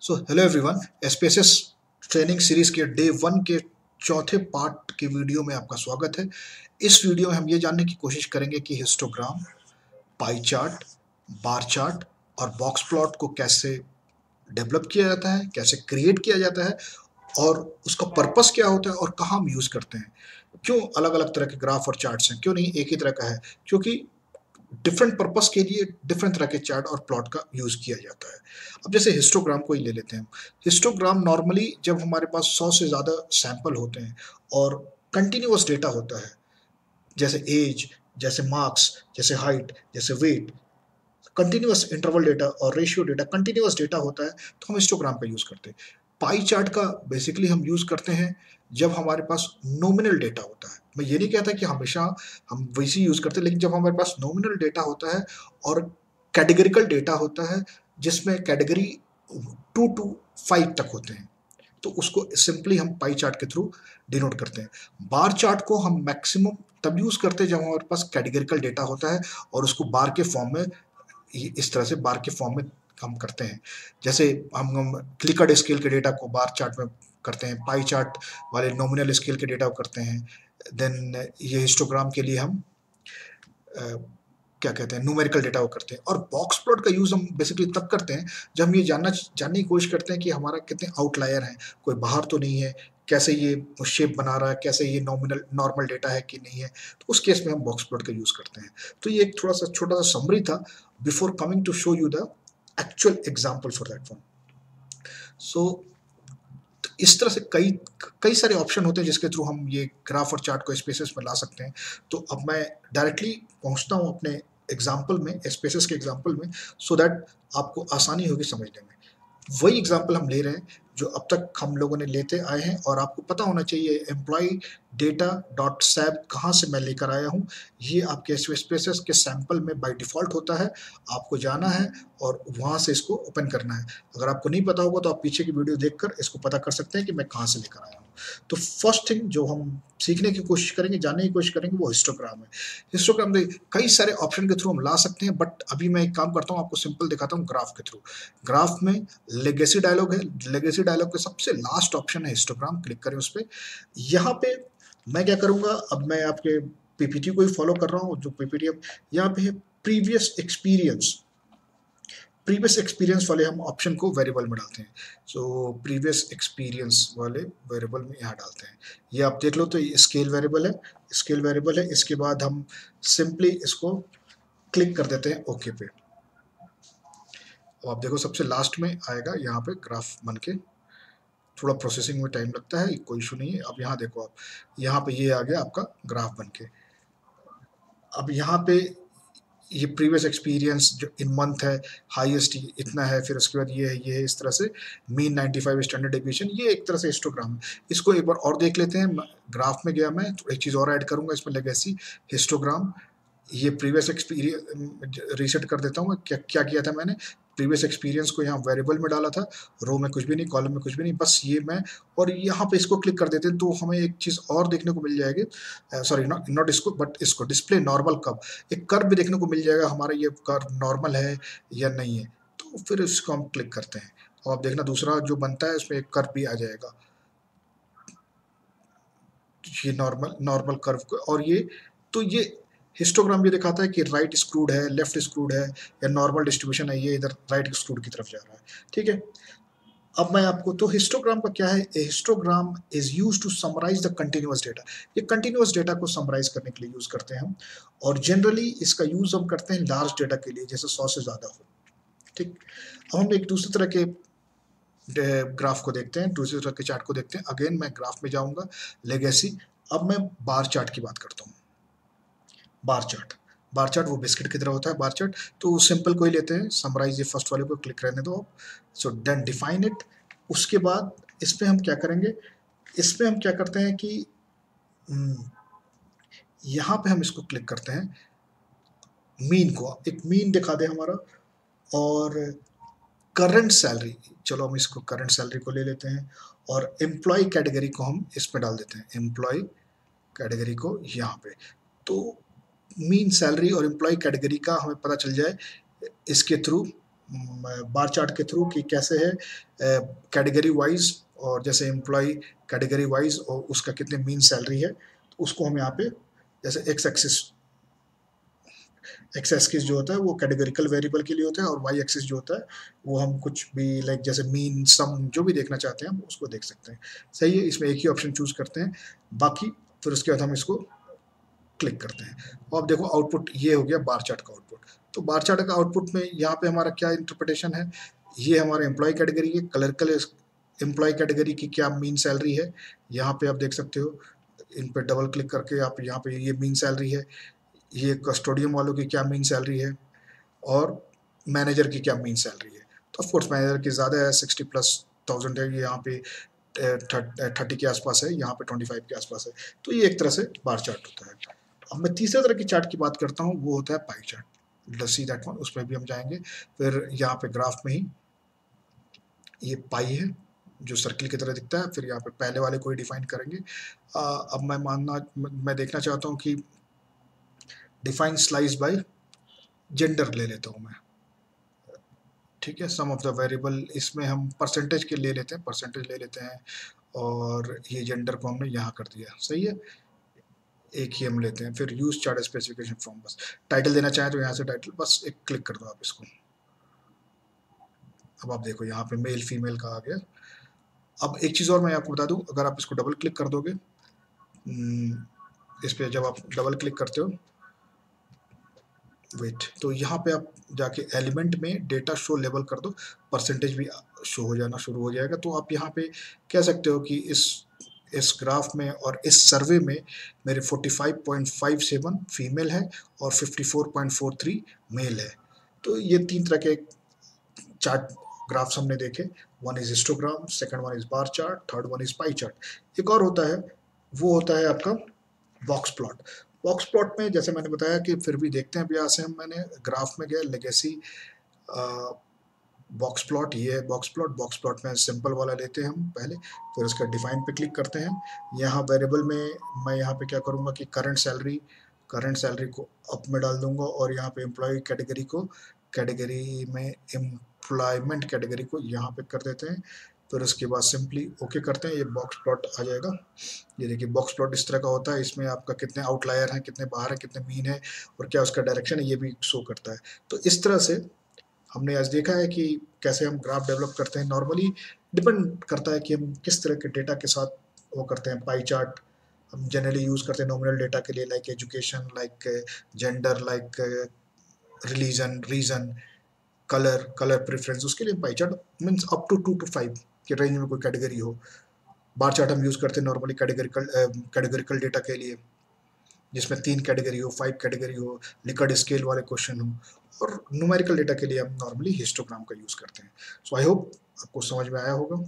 So hello everyone, spaces training series के day 1 के चौथे पार्ट के वीडियो में आपका स्वागत है। इस वीडियो में हम ये जानने की कोशिश करेंगे कि histogram, pie chart, bar chart और बॉक्स प्लॉट को कैसे डेवलप किया जाता है, कैसे क्रिएट किया जाता है और उसका पर्पस क्या होता है और कहाँ हम यूज़ करते हैं। क्यों अलग-अलग तरह के ग्राफ और चार्ट्स हैं, क्यों नहीं एक ही तरह का है? क्योंकि डिफरेंट पर्पस के लिए डिफरेंट तरह के चार्ट और प्लॉट का यूज़ किया जाता है। अब जैसे हिस्टोग्राम को ही ले लेते हैं। हिस्टोग्राम नॉर्मली जब हमारे पास 100 से ज़्यादा सैंपल होते हैं और कंटिन्यूअस डेटा होता है, जैसे एज, जैसे मार्क्स, जैसे हाइट, जैसे वेट, कंटिन्यूअस इंटरवल डेटा और रेशियो डेटा, कंटिन्यूअस डेटा होता है, तो हम हिस्टोग्राम का यूज़ करते हैं। पाई चार्ट का बेसिकली हम यूज़ करते हैं जब हमारे पास नॉमिनल डेटा होता है। मैं ये नहीं कहता कि हमेशा हम वैसे यूज़ करते हैं, लेकिन जब हमारे पास नॉमिनल डेटा होता है और कैटेगरिकल डेटा होता है, जिसमें कैटेगरी 2 टू 5 तक होते हैं, तो उसको सिंपली हम पाई चार्ट के थ्रू डिनोट करते हैं। बार चार्ट को हम मैक्सिमम तब यूज़ करते हैं जब हमारे पास कैटेगरिकल डेटा होता है और उसको बार के फॉर्म में इस तरह से बार के फॉर्म में हम करते हैं। जैसे हम क्लिकर्ड स्केल के डेटा को बार चार्ट में करते हैं, पाई चार्ट वाले नॉमिनल स्केल के डेटा को करते हैं। देन ये हिस्टोग्राम के लिए हम क्या कहते हैं, न्यूमेरिकल डेटा को करते हैं। और बॉक्स प्लॉट का यूज़ हम बेसिकली तब करते हैं जब हम ये जानने की कोशिश करते हैं कि हमारा कितने आउटलायर हैं, कोई बाहर तो नहीं है, कैसे ये शेप बना रहा है, कैसे ये नॉर्मल डेटा है कि नहीं है, तो उस केस में हम बॉक्स प्लॉट का यूज़ करते हैं। तो ये एक थोड़ा सा छोटा सा समरी था before coming to show you the actual example for that one. So इस तरह से कई कई सारे ऑप्शन होते हैं जिसके थ्रू हम ये ग्राफ और चार्ट को स्पेसेस में ला सकते हैं। तो अब मैं डायरेक्टली पहुंचता हूं अपने एग्जाम्पल में, स्पेसेस के एग्जाम्पल में, सो दैट आपको आसानी होगी समझने में। वही एग्जाम्पल हम ले रहे हैं जो अब तक हम लोगों ने लेते आए हैं, और आपको पता होना चाहिए एम्प्लॉय डेटा डॉट सैप कहाँ से मैं लेकर आया हूँ। ये आपके स्पेसेस के सैंपल में बाय डिफ़ॉल्ट होता है। आपको जाना है और वहाँ से इसको ओपन करना है। अगर आपको नहीं पता होगा तो आप पीछे की वीडियो देखकर इसको पता कर सकते हैं कि मैं कहाँ से लेकर आया हूँ। तो फर्स्ट थिंग जो हम सीखने की कोशिश करेंगे, जानने की कोशिश करेंगे, वो हिस्टोग्राम है। हिस्टोग्राम में कई सारे ऑप्शन के थ्रू हम ला सकते हैं, बट अभी मैं एक काम करता हूँ, आपको सिंपल दिखाता हूँ ग्राफ के थ्रू। ग्राफ में लेगेसी डायलॉग है, लेगेसी डायलॉग के सबसे लास्ट ऑप्शन है हिस्टोग्राम, क्लिक करें उस पर। यहाँ पे मैं क्या करूँगा, अब मैं आपके पीपीटी को ही फॉलो कर रहा हूँ, जो पीपीटी अब यहाँ पे है प्रीवियस एक्सपीरियंस। प्रीवियस एक्सपीरियंस वाले हम ऑप्शन को वेरिएबल में डालते हैं। सो प्रीवियस एक्सपीरियंस वाले वेरिएबल में यहाँ डालते हैं। ये आप देख लो तो ये स्केल वेरिएबल है, स्केल वेरिएबल है। इसके बाद हम सिंपली इसको क्लिक कर देते हैं ओके पे। अब आप देखो सबसे लास्ट में आएगा यहाँ पे ग्राफ बन के। थोड़ा प्रोसेसिंग में टाइम लगता है, कोई इशू नहीं है। अब यहाँ देखो, आप यहाँ पे ये आ गया आपका ग्राफ बन के। अब यहाँ पे ये प्रीवियस एक्सपीरियंस जो इन मंथ है, हाईएस्ट इतना है, फिर उसके बाद ये है, इस तरह से मीन 95 स्टैंडर्ड डेविएशन, ये एक तरह से हिस्टोग्राम है। इसको एक बार और देख लेते हैं। ग्राफ में गया मैं, तो एक चीज़ और ऐड करूँगा इसमें, लेगेसी हिस्टोग्राम। ये प्रीवियस एक्सपीरियंस रीसेट कर देता हूँ मैं। क्या क्या किया था मैंने, प्रीवियस एक्सपीरियंस को यहाँ वेरिएबल में डाला था, रो में कुछ भी नहीं, कॉलम में कुछ भी नहीं, बस ये मैं। और यहाँ पे इसको क्लिक कर देते हैं तो हमें एक चीज़ और देखने को मिल जाएगी। सॉरी, नॉट इसको, बट इसको डिस्प्ले नॉर्मल कर्व, एक कर्व भी देखने को मिल जाएगा हमारा, ये कर्व नॉर्मल है या नहीं है। तो फिर इसको हम क्लिक करते हैं और आप देखना दूसरा जो बनता है उसमें एक कर्व भी आ जाएगा, ये नॉर्मल कर्व को। और ये तो ये हिस्टोग्राम ये दिखाता है कि राइट स्क्रूड है, लेफ्ट स्क्रूड है, या नॉर्मल डिस्ट्रीब्यूशन है, ये इधर राइट स्क्रूड की तरफ जा रहा है। ठीक है। अब मैं आपको, तो हिस्टोग्राम का क्या है, histogram is use to summarize the continuous data. ये कंटिन्यूअस डेटा को समराइज करने के लिए यूज करते हैं हम, और जनरली इसका यूज हम करते हैं लार्ज डेटा के लिए, जैसे 100 से ज़्यादा हो। ठीक। अब हम एक दूसरे तरह के ग्राफ को देखते हैं, दूसरे तरह के चार्ट को देखते हैं। अगेन मैं ग्राफ में जाऊंगा, लेगेसी। अब मैं बार चार्ट की बात करता हूँ। बार चार्ट वो बिस्किट की तरह होता है बार चार्ट। तो सिंपल को ही लेते हैं, समराइज ये फर्स्ट वाले को क्लिक रहने दो। So then define it. उसके बाद इसमें हम क्या करेंगे, इसमें हम क्या करते हैं कि यहाँ पे हम इसको क्लिक करते हैं, मीन को, एक मीन दिखा दे हमारा, और करंट सैलरी, चलो हम इसको करंट सैलरी को ले लेते हैं, और एम्प्लॉय कैटेगरी को हम इसमें डाल देते हैं, एम्प्लॉय कैटेगरी को यहाँ पे। तो मीन सैलरी और एम्प्लॉय कैटेगरी का हमें पता चल जाए इसके थ्रू, बार चार्ट के थ्रू कि कैसे है कैटेगरी वाइज, और जैसे एम्प्लॉय कैटेगरी वाइज और उसका कितने मीन सैलरी है, तो उसको हम यहाँ पे जैसे एक्स एक्सिस जो होता है वो कैटेगरिकल वेरिएबल के लिए होता है, और वाई एक्सिस जो होता है वो हम कुछ भी लाइक जैसे मीन सम जो भी देखना चाहते हैं हम उसको देख सकते हैं। सही है, इसमें एक ही ऑप्शन चूज करते हैं, बाकी फिर उसके बाद हम इसको क्लिक करते हैं और अब देखो आउटपुट ये हो गया बार चार्ट का आउटपुट। तो बार चार्ट का आउटपुट में यहाँ पे हमारा क्या इंटरप्रिटेशन है, ये हमारा एम्प्लॉय कैटेगरी है, कलर एम्प्लॉय कैटेगरी की क्या मीन सैलरी है, यहाँ पे आप देख सकते हो, इन पे डबल क्लिक करके आप यहाँ पे ये मीन सैलरी है, ये कस्टोडियम वालों की क्या मीन सैलरी है, और मैनेजर की क्या मीन सैलरी है। तो ऑफकोर्स मैनेजर की ज़्यादा है, 60+ थाउजेंड है, ये यहाँ पे 30 के आसपास है, यहाँ पे 25 के आसपास है। तो ये एक तरह से बार चार्ट होता है। अब मैं तीसरे तरह की चार्ट की बात करता हूँ, वो होता है pie chart. Let's see that one, उसमें भी हम जाएंगे। फिर यहाँ पे ग्राफ में ही ये पाई है जो सर्किल की तरह दिखता है, फिर यहाँ पे पहले वाले को ही डिफाइन करेंगे। अब मैं देखना चाहता हूँ कि डिफाइन स्लाइस बाय जेंडर ले लेता हूँ मैं, ठीक है। सम ऑफ द वेरिएबल इसमें हम परसेंटेज के ले लेते हैं, परसेंटेज ले लेते हैं, और ये जेंडर को हमने यहाँ कर दिया, सही है। एक ही हम लेते हैं, फिर यूज चार्ट स्पेसिफिकेशन फॉर्म, बस टाइटल देना चाहें तो यहाँ से टाइटल, बस एक क्लिक कर दो आप इसको। अब आप देखो यहाँ पे मेल फीमेल का आ गया। अब एक चीज़ और मैं आपको बता दूं, अगर आप इसको डबल क्लिक कर दोगे, इस पे जब आप डबल क्लिक करते हो, वेट, तो यहाँ पे आप जाके एलिमेंट में डेटा शो लेबल कर दो, परसेंटेज भी शो हो जाना शुरू हो जाएगा। तो आप यहाँ पे कह सकते हो कि इस ग्राफ में और इस सर्वे में मेरे 45.57 फीमेल है और 54.43 मेल है। तो ये 3 तरह के चार्ट ग्राफ्स हमने देखे। One is histogram, second one is bar chart, third one is pie chart. एक और होता है, वो होता है आपका बॉक्स प्लॉट। बॉक्स प्लॉट में जैसे मैंने बताया कि फिर भी देखते हैं, अभी यहाँ से मैंने ग्राफ में गया लेगेसी बॉक्स प्लॉट, ये है बॉक्स प्लॉट। बॉक्स प्लॉट में सिंपल वाला लेते हैं हम पहले, फिर उसका डिफाइन पे क्लिक करते हैं। यहाँ वेरिएबल में मैं यहाँ पे क्या करूँगा कि करंट सैलरी को अप में डाल दूंगा, और यहाँ पे एम्प्लॉय कैटेगरी को, कैटेगरी में एम्प्लॉयमेंट कैटेगरी को यहाँ पे कर देते हैं। फिर उसके बाद सिंपली ओके करते हैं, ये बॉक्स प्लॉट आ जाएगा। ये देखिए बॉक्स प्लॉट इस तरह का होता है, इसमें आपका कितने आउटलायर हैं, कितने बाहर है, कितने मीन है, और क्या उसका डायरेक्शन है, ये भी शो करता है। तो इस तरह से हमने आज देखा है कि कैसे हम ग्राफ डेवलप करते हैं। नॉर्मली डिपेंड करता है कि हम किस तरह के डेटा के साथ वो करते हैं। पाई चार्ट हम जनरली यूज़ करते हैं नॉमिनल डेटा के लिए, like education, like gender, like religion, region, colour preference, उसके लिए pie chart means up to 2 to 5 के रेंज में कोई कैटेगरी हो। बार चार्ट हम यूज़ करते हैं नॉर्मली कैटेगरिकल डेटा के लिए, जिसमें 3 कैटेगरी हो, 5 कैटेगरी हो, लिकर्ट स्केल वाले क्वेश्चन हो, और न्यूमेरिकल डेटा के लिए हम नॉर्मली हिस्टोग्राम का यूज़ करते हैं। सो आई होप आपको समझ में आया होगा।